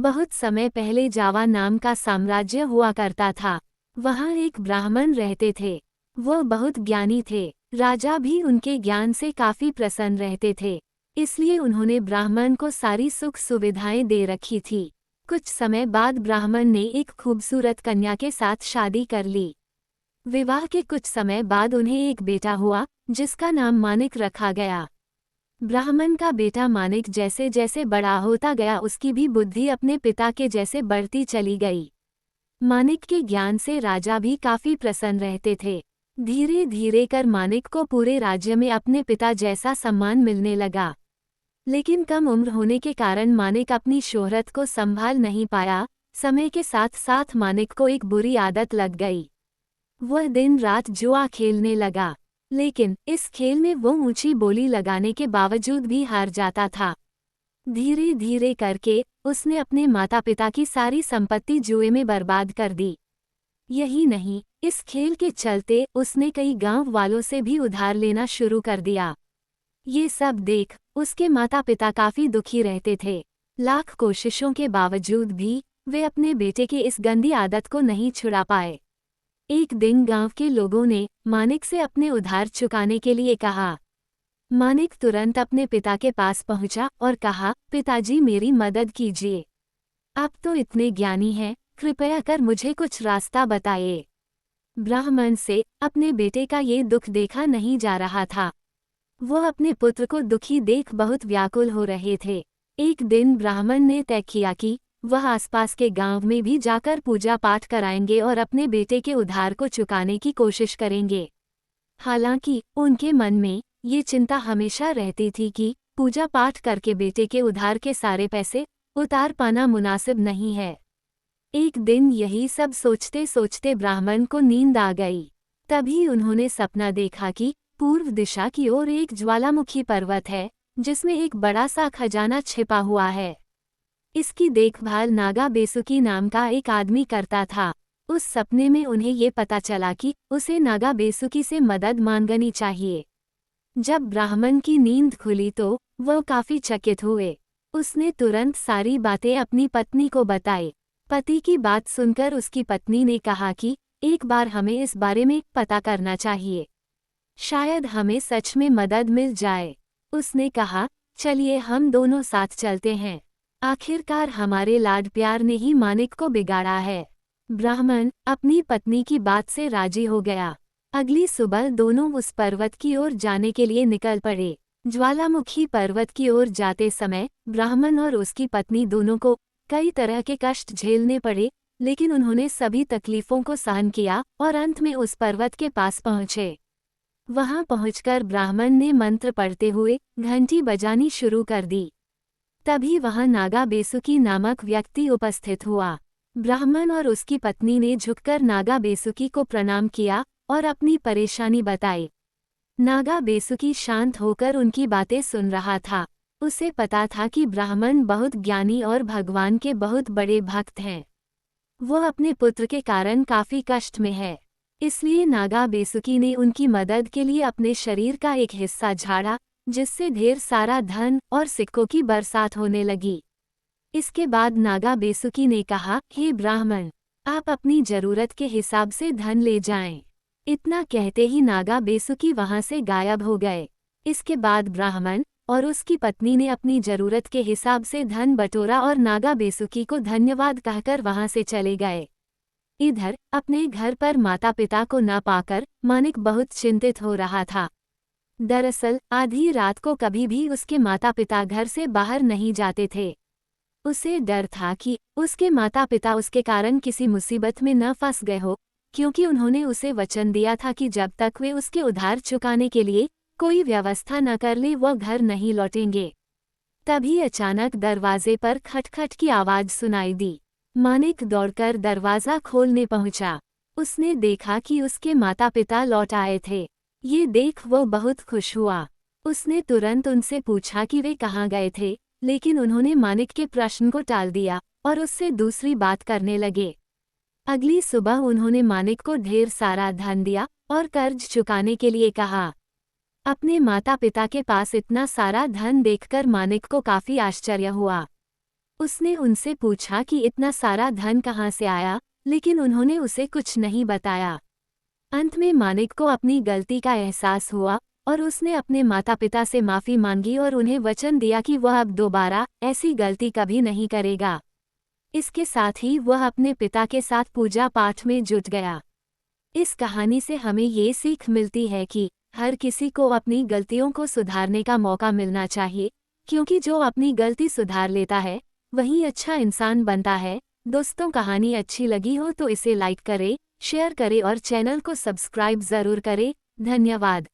बहुत समय पहले जावा नाम का साम्राज्य हुआ करता था। वहाँ एक ब्राह्मण रहते थे। वह बहुत ज्ञानी थे। राजा भी उनके ज्ञान से काफी प्रसन्न रहते थे, इसलिए उन्होंने ब्राह्मण को सारी सुख सुविधाएं दे रखी थी। कुछ समय बाद ब्राह्मण ने एक खूबसूरत कन्या के साथ शादी कर ली। विवाह के कुछ समय बाद उन्हें एक बेटा हुआ, जिसका नाम मानिक रखा गया। ब्राह्मण का बेटा मानिक जैसे जैसे बड़ा होता गया, उसकी भी बुद्धि अपने पिता के जैसे बढ़ती चली गई। मानिक के ज्ञान से राजा भी काफी प्रसन्न रहते थे। धीरे धीरे कर मानिक को पूरे राज्य में अपने पिता जैसा सम्मान मिलने लगा। लेकिन कम उम्र होने के कारण मानिक अपनी शोहरत को संभाल नहीं पाया। समय के साथ साथ मानिक को एक बुरी आदत लग गई। वह दिन रात जुआ खेलने लगा, लेकिन इस खेल में वो ऊंची बोली लगाने के बावजूद भी हार जाता था। धीरे धीरे करके उसने अपने माता पिता की सारी संपत्ति जुए में बर्बाद कर दी। यही नहीं, इस खेल के चलते उसने कई गांव वालों से भी उधार लेना शुरू कर दिया। ये सब देख उसके माता पिता काफी दुखी रहते थे। लाख कोशिशों के बावजूद भी वे अपने बेटे की इस गंदी आदत को नहीं छुड़ा पाए। एक दिन गांव के लोगों ने मानिक से अपने उधार चुकाने के लिए कहा। मानिक तुरंत अपने पिता के पास पहुंचा और कहा, पिताजी मेरी मदद कीजिए। आप तो इतने ज्ञानी हैं, कृपया कर मुझे कुछ रास्ता बताइए। ब्राह्मण से अपने बेटे का ये दुख देखा नहीं जा रहा था। वह अपने पुत्र को दुखी देख बहुत व्याकुल हो रहे थे। एक दिन ब्राह्मण ने तय किया कि वह आसपास के गांव में भी जाकर पूजा पाठ कराएंगे और अपने बेटे के उधार को चुकाने की कोशिश करेंगे। हालांकि उनके मन में ये चिंता हमेशा रहती थी कि पूजा पाठ करके बेटे के उधार के सारे पैसे उतार पाना मुनासिब नहीं है। एक दिन यही सब सोचते सोचते ब्राह्मण को नींद आ गई। तभी उन्होंने सपना देखा कि पूर्व दिशा की ओर एक ज्वालामुखी पर्वत है, जिसमें एक बड़ा सा खजाना छिपा हुआ है। इसकी देखभाल नागा बेसुकी नाम का एक आदमी करता था। उस सपने में उन्हें ये पता चला कि उसे नागा बेसुकी से मदद मांगनी चाहिए। जब ब्राह्मण की नींद खुली तो वह काफी चकित हुए। उसने तुरंत सारी बातें अपनी पत्नी को बताई। पति की बात सुनकर उसकी पत्नी ने कहा कि एक बार हमें इस बारे में पता करना चाहिए, शायद हमें सच में मदद मिल जाए। उसने कहा, चलिए हम दोनों साथ चलते हैं। आखिरकार हमारे लाड प्यार ने ही मानिक को बिगाड़ा है। ब्राह्मण अपनी पत्नी की बात से राजी हो गया। अगली सुबह दोनों उस पर्वत की ओर जाने के लिए निकल पड़े। ज्वालामुखी पर्वत की ओर जाते समय ब्राह्मण और उसकी पत्नी दोनों को कई तरह के कष्ट झेलने पड़े, लेकिन उन्होंने सभी तकलीफों को सहन किया और अंत में उस पर्वत के पास पहुँचे। वहां पहुंचकर ब्राह्मण ने मंत्र पढ़ते हुए घंटी बजानी शुरू कर दी। तभी वहां नागा बेसुकी नामक व्यक्ति उपस्थित हुआ। ब्राह्मण और उसकी पत्नी ने झुककर नागा बेसुकी को प्रणाम किया और अपनी परेशानी बताई। नागा बेसुकी शांत होकर उनकी बातें सुन रहा था। उसे पता था कि ब्राह्मण बहुत ज्ञानी और भगवान के बहुत बड़े भक्त हैं। वह अपने पुत्र के कारण काफी कष्ट में है, इसलिए नागा बेसुकी ने उनकी मदद के लिए अपने शरीर का एक हिस्सा झाड़ा, जिससे ढेर सारा धन और सिक्कों की बरसात होने लगी। इसके बाद नागा बेसुकी ने कहा, हे ब्राह्मण, आप अपनी जरूरत के हिसाब से धन ले जाएं। इतना कहते ही नागा बेसुकी वहां से गायब हो गए। इसके बाद ब्राह्मण और उसकी पत्नी ने अपनी जरूरत के हिसाब से धन बटोरा और नागा बेसुकी को धन्यवाद कहकर वहां से चले गए। इधर अपने घर पर माता पिता को न पाकर मानिक बहुत चिंतित हो रहा था। दरअसल आधी रात को कभी भी उसके माता पिता घर से बाहर नहीं जाते थे। उसे डर था कि उसके माता पिता उसके कारण किसी मुसीबत में न फंस गए हो, क्योंकि उन्होंने उसे वचन दिया था कि जब तक वे उसके उधार चुकाने के लिए कोई व्यवस्था न कर ले वह घर नहीं लौटेंगे। तभी अचानक दरवाजे पर खटखट की आवाज सुनाई दी। मानिक दौड़कर दरवाजा खोलने पहुंचा। उसने देखा कि उसके माता पिता लौट आए थे। ये देख वो बहुत खुश हुआ। उसने तुरंत उनसे पूछा कि वे कहाँ गए थे, लेकिन उन्होंने मानिक के प्रश्न को टाल दिया और उससे दूसरी बात करने लगे। अगली सुबह उन्होंने मानिक को ढेर सारा धन दिया और कर्ज चुकाने के लिए कहा। अपने माता पिता के पास इतना सारा धन देखकर मानिक को काफी आश्चर्य हुआ। उसने उनसे पूछा कि इतना सारा धन कहाँ से आया, लेकिन उन्होंने उसे कुछ नहीं बताया। अंत में मानिक को अपनी गलती का एहसास हुआ और उसने अपने माता पिता से माफ़ी मांगी और उन्हें वचन दिया कि वह अब दोबारा ऐसी गलती कभी नहीं करेगा। इसके साथ ही वह अपने पिता के साथ पूजा पाठ में जुट गया। इस कहानी से हमें ये सीख मिलती है कि हर किसी को अपनी गलतियों को सुधारने का मौका मिलना चाहिए, क्योंकि जो अपनी गलती सुधार लेता है वही अच्छा इंसान बनता है। दोस्तों, कहानी अच्छी लगी हो तो इसे लाइक करें, शेयर करें और चैनल को सब्सक्राइब ज़रूर करें। धन्यवाद।